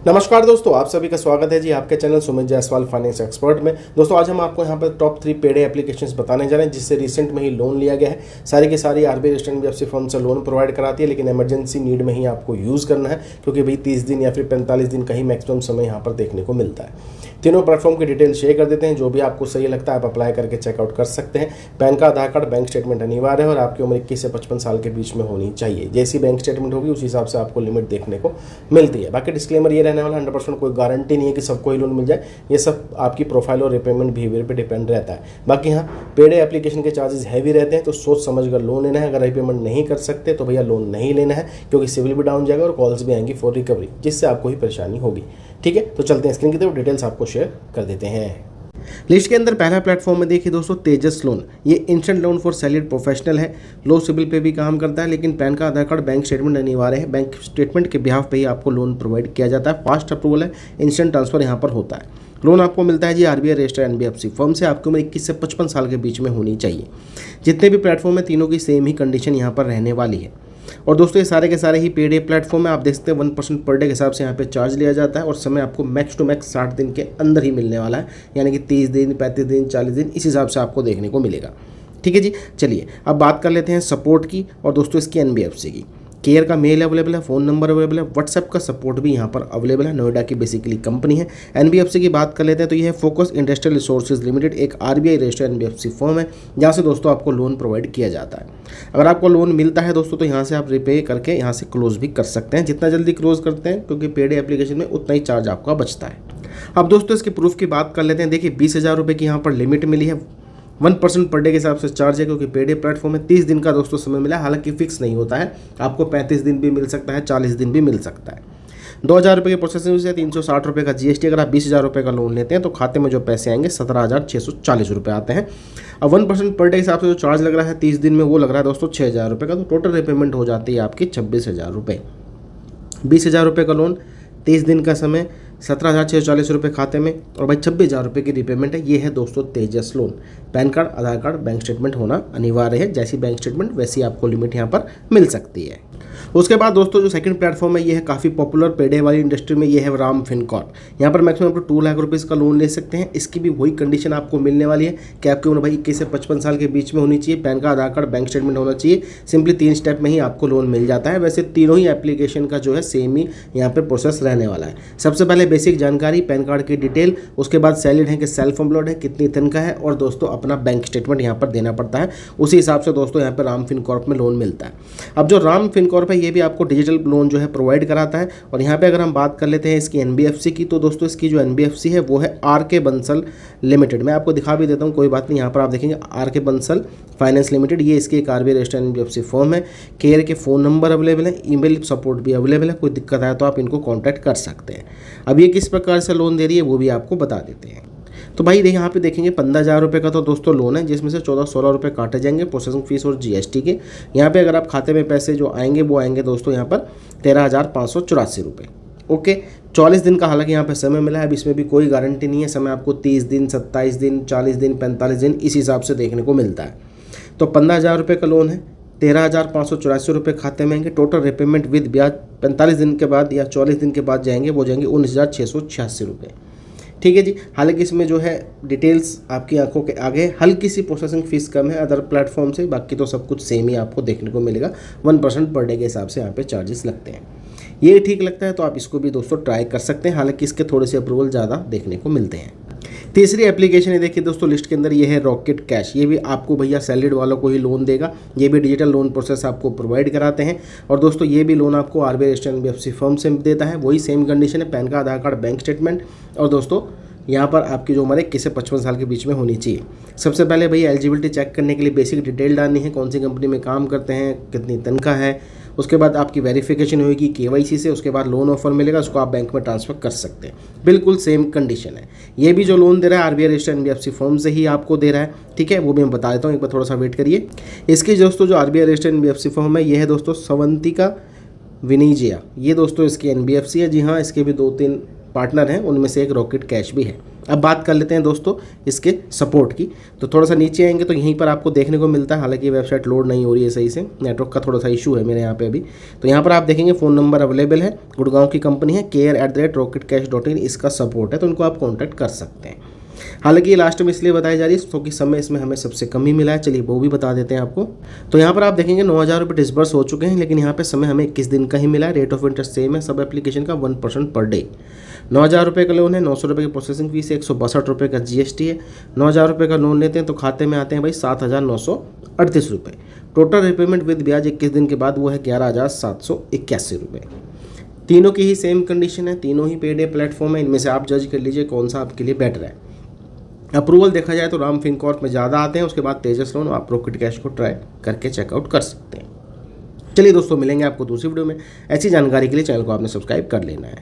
नमस्कार दोस्तों, आप सभी का स्वागत है जी आपके channel Sumit Jaiswal finance expert में। दोस्तों आज हम आपको यहाँ पर टॉप 3 पेड एप्लीकेशंस बताने जा रहे हैं जिससे रिसेंट में ही लोन लिया गया है। सारी की सारी आरबीआई रजिस्टर्ड एनबीएफसी फर्म से लोन प्रोवाइड कराती है, लेकिन इमरजेंसी नीड में ही आपको यूज़ करना है क्योंकि भाई 30 दिन या फिर 45 दिन का ही मैक्सिमम समय यहाँ पर देखने को मिलता है। तीनों प्लेटफॉर्म की डिटेल शेयर कर देते हैं, जो भी आपको सही लगता है आप अप्लाई करके चेकआउट कर सकते हैं। पैन का आधार कार्ड, बैंक स्टेटमेंट अनिवार्य है और आपकी उम्र 21 से 55 साल के बीच में होनी चाहिए। जैसी बैंक स्टेटमेंट होगी उस हिसाब से आपको लिमिट देखने को मिलती है। बाकी डिस्क्लेमर ये रहने वाला 100% कोई गारंटी नहीं है कि सबको ही लोन मिल जाए, ये सब आपकी प्रोफाइल और रिपेमेंट बिहेवियर पे डिपेंड रहता है। बाकी हाँ, पेड एप्लीकेशन के चार्जेस हैवी रहते हैं, तो सोच समझ कर लोन लेना है। अगर रिपेमेंट नहीं कर सकते तो भैया लोन नहीं लेना है, क्योंकि सिविल भी डाउन जाएगा और कॉल्स भी आएंगी फॉर रिकवरी, जिससे आपको ही परेशानी होगी। ठीक है, तो चलते हैं स्क्रीन की तरफ, डिटेल्स आपको शेयर कर देते हैं। लिस्ट के अंदर पहला प्लेटफॉर्म में देखिए दोस्तों, तेजस लोन। ये instant loan for salaried professional है, लो सिविल पे भी काम करता है, लेकिन पैन का आधार कार्ड, बैंक स्टेटमेंट अनिवार्य है। बैंक स्टेटमेंट के बिहाफ पे ही आपको लोन प्रोवाइड किया जाता है। फास्ट अप्रूवल है, इंस्टेंट ट्रांसफर यहाँ पर होता है। लोन आपको मिलता है जी आरबीआई रजिस्टर्ड एनबीएफसी फर्म से। आपकी उम्र 21 से 55 साल के बीच में होनी चाहिए। जितने भी प्लेटफॉर्म है तीनों की सेम ही कंडीशन यहाँ पर रहने वाली है। और दोस्तों ये सारे के सारे ही पेड प्लेटफॉर्म है। आप देख सकते हैं 1% पर डे के हिसाब से यहाँ पे चार्ज लिया जाता है और समय आपको मैक्स टू मैक्स 60 दिन के अंदर ही मिलने वाला है, यानी कि 30 दिन, 35 दिन, 40 दिन, इस हिसाब से आपको देखने को मिलेगा। ठीक है जी, चलिए अब बात कर लेते हैं सपोर्ट की और दोस्तों इसकी एनबीएफसी की। केयर का मेल अवेलेबल है, फ़ोन नंबर अवेलेबल है, व्हाट्सएप का सपोर्ट भी यहाँ पर अवेलेबल है। नोएडा की बेसिकली कंपनी है। एनबीएफसी की बात कर लेते हैं तो ये है फोकस इंडस्ट्रियल रिसोर्सेज लिमिटेड, एक आरबीआई रजिस्टर्ड एनबीएफसी फर्म है, जहाँ से दोस्तों आपको लोन प्रोवाइड किया जाता है। अगर आपको लोन मिलता है दोस्तों तो यहाँ से आप रिपे करके यहाँ से क्लोज भी कर सकते हैं, जितना जल्दी क्लोज करते हैं, क्योंकि पेड एप्लीकेशन में उतना ही चार्ज आपका बचता है। अब दोस्तों इसके प्रूफ की बात कर लेते हैं। देखिए 20,000 रुपये की यहाँ पर लिमिट मिली है। 1% पर डे के हिसाब से चार्ज है, क्योंकि पेड प्लेटफॉर्म में 30 दिन का दोस्तों समय मिला है। हालांकि फिक्स नहीं होता है, आपको 35 दिन भी मिल सकता है, 40 दिन भी मिल सकता है। 2,000 रुपये की प्रोसेसिंग फीस है, 360 रुपये का जीएसटी। अगर आप 20,000 रुपये का लोन लेते हैं तो खाते में जो पैसे आएंगे 17,640 रुपये आते हैं। अब 1% पर डे के हिसाब से जो चार्ज लग रहा है 30 दिन में, वो लग रहा है दोस्तों 6,000 रुपये का। तो टोटल रिपेमेंट हो जाती है आपकी 26,000 रुपये। 20,000 रुपये का लोन, 30 दिन का समय, 17,640 रुपये खाते में, और भाई 26,000 रुपये की रिपेमेंट है। ये है दोस्तों तेजस लोन। पैन कार्ड, आधार कार्ड, बैंक स्टेटमेंट होना अनिवार्य है। जैसी बैंक स्टेटमेंट वैसी आपको लिमिट यहाँ पर मिल सकती है। उसके बाद दोस्तों जो सेकंड प्लेटफॉर्म है, ये है काफ़ी पॉपुलर पेडे वाली इंडस्ट्री में, ये है राम फिनकॉर्प। यहाँ पर मैक्सिमम आप 2 लाख रुपीज़ का लोन ले सकते हैं। इसकी भी वही कंडीशन आपको मिलने वाली है कि आपकी उम्र भाई 21 से 55 साल के बीच में होनी चाहिए, पैन का आधार कार्ड, बैंक स्टेटमेंट होना चाहिए। सिंपली 3 स्टेप में ही आपको लोन मिल जाता है। वैसे तीनों ही एप्लीकेशन का जो है सेम ही यहाँ पर प्रोसेस रहने वाला है। सबसे पहले बेसिक जानकारी, पैन कार्ड की डिटेल, उसके बाद सैलरीड है कि सेल्फ एम्प्लॉयड है, कितनी तनख्वाह है, और दोस्तों अपना बैंक स्टेटमेंट यहाँ पर देना पड़ता है। उसी हिसाब से दोस्तों यहाँ पर राम फिनकॉर्प में लोन मिलता है। अब जो राम फिनकॉर्प है ये भी आपको डिजिटल लोन जो है प्रोवाइड कराता है। और यहाँ पे अगर हम बात कर लेते हैं इसकी एनबीएफसी की, तो दोस्तों इसकी जो एनबीएफसी है वो है आरके बंसल लिमिटेड। मैं आपको दिखा भी देता हूँ, कोई बात नहीं। यहाँ पर आप देखेंगे आरके बंसल फाइनेंस लिमिटेड, ये इसकी एक आरबीआई रजिस्टर्ड एनबीएफसी फर्म है। केयर के फ़ोन नंबर अवेलेबल है, ईमेल सपोर्ट भी अवेलेबल है। कोई दिक्कत आए तो आप इनको कॉन्टैक्ट कर सकते हैं। अब ये किस प्रकार से लोन दे रही है वो भी आपको बता देते हैं। तो भाई यहाँ पे देखेंगे 15,000 रुपये का तो दोस्तों लोन है, जिसमें से 14-16 रुपये काटे जाएंगे प्रोसेसिंग फीस और जीएसटी के। यहाँ पे अगर आप खाते में पैसे जो आएंगे वो आएंगे दोस्तों यहाँ पर 13,584 रुपये। ओके, 40 दिन का हालांकि यहाँ पे समय मिला है। अब इसमें भी कोई गारंटी नहीं है, समय आपको 30 दिन, 27 दिन, 40 दिन, 45 दिन, इस हिसाब से देखने को मिलता है। तो 15,000 रुपये का लोन है, 13,584 रुपये खाते में आएंगे। टोटल रिपेमेंट विद ब्याज 45 दिन के बाद या 40 दिन के बाद जाएंगे, वो जाएंगे 19,686 रुपये। ठीक है जी। हालांकि इसमें जो है डिटेल्स आपकी आंखों के आगे, हल्की सी प्रोसेसिंग फीस कम है अदर प्लेटफॉर्म से, बाकी तो सब कुछ सेम ही आपको देखने को मिलेगा। 1% पर डे के हिसाब से यहाँ पे चार्जेस लगते हैं। ये ठीक लगता है तो आप इसको भी दोस्तों ट्राई कर सकते हैं। हालांकि इसके थोड़े से अप्रूवल ज़्यादा देखने को मिलते हैं। तीसरी एप्लीकेशन है देखिए दोस्तों लिस्ट के अंदर, ये है रॉकेट कैश। ये भी आपको भैया सैलरीड वालों को ही लोन देगा। ये भी डिजिटल लोन प्रोसेस आपको प्रोवाइड कराते हैं। और दोस्तों ये भी लोन आपको आरबीआई रजिस्टर्ड एनबीएफसी फर्म से देता है। वही सेम कंडीशन है, पैन का, आधार कार्ड, बैंक स्टेटमेंट, और दोस्तों यहाँ पर आपकी जो उम्र है 21 से 55 साल के बीच में होनी चाहिए। सबसे पहले भैया एलिजिबिलिटी चेक करने के लिए बेसिक डिटेल डालनी है, कौन सी कंपनी में काम करते हैं, कितनी तनख्वाह है। उसके बाद आपकी वेरिफिकेशन होगी केवाईसी से, उसके बाद लोन ऑफर मिलेगा, उसको आप बैंक में ट्रांसफर कर सकते हैं। बिल्कुल सेम कंडीशन है। ये भी जो लोन दे रहा है आरबीआई रजिस्टर्ड एनबीएफसी फर्म से ही आपको दे रहा है। ठीक है, वो भी मैं बता देता हूँ, एक बार थोड़ा सा वेट करिए। इसकी दोस्तों जो आरबीआई रजिस्टर्ड एनबीएफसी फर्म है, ये है दोस्तों सवंतिका विनिजिया। ये दोस्तों इसकी एनबीएफसी है। जी हाँ, इसके भी 2-3 पार्टनर हैं, उनमें से एक रॉकेट कैश भी है। अब बात कर लेते हैं दोस्तों इसके सपोर्ट की। तो थोड़ा सा नीचे आएंगे तो यहीं पर आपको देखने को मिलता है, हालांकि ये वेबसाइट लोड नहीं हो रही है सही से, नेटवर्क का थोड़ा सा इशू है मेरे यहाँ पे अभी। तो यहाँ पर आप देखेंगे फ़ोन नंबर अवेलेबल है, गुड़गांव की कंपनी है, care@rocketcash.in इसका सपोर्ट है, तो इनको आप कॉन्टैक्ट कर सकते हैं। हालांकि ये लास्ट में इसलिए बताई जा रही है क्योंकि समय इसमें हमें सबसे कम ही मिला है। चलिए वो भी बता देते हैं आपको। तो यहाँ पर आप देखेंगे 9,000 रुपये डिस्बर्स हो चुके हैं, लेकिन यहाँ पे समय हमें 21 दिन का ही मिला है। रेट ऑफ इंटरेस्ट सेम है सब एप्लीकेशन का, 1% पर डे। 9,000 रुपये का लोन है, 900 रुपये की प्रोसेसिंग फीस है, 162 रुपये का GST है। 9,000 रुपये का लोन लेते हैं तो खाते में आते हैं भाई 7,938 रुपये। टोटल रिपेमेंट विद ब्याज 21 दिन के बाद वो है 11,781 रुपये। तीनों की ही सेम कंडीशन है, तीनों ही पेड प्लेटफॉर्म है। इनमें से आप जज कर लीजिए कौन सा आपके लिए बेटर है। अप्रूवल देखा जाए तो राम फिनकॉर्प में ज़्यादा आते हैं, उसके बाद तेजस लोन, आप रॉकेट कैश को ट्राई करके चेकआउट कर सकते हैं। चलिए दोस्तों, मिलेंगे आपको दूसरी वीडियो में। ऐसी जानकारी के लिए चैनल को आपने सब्सक्राइब कर लेना है।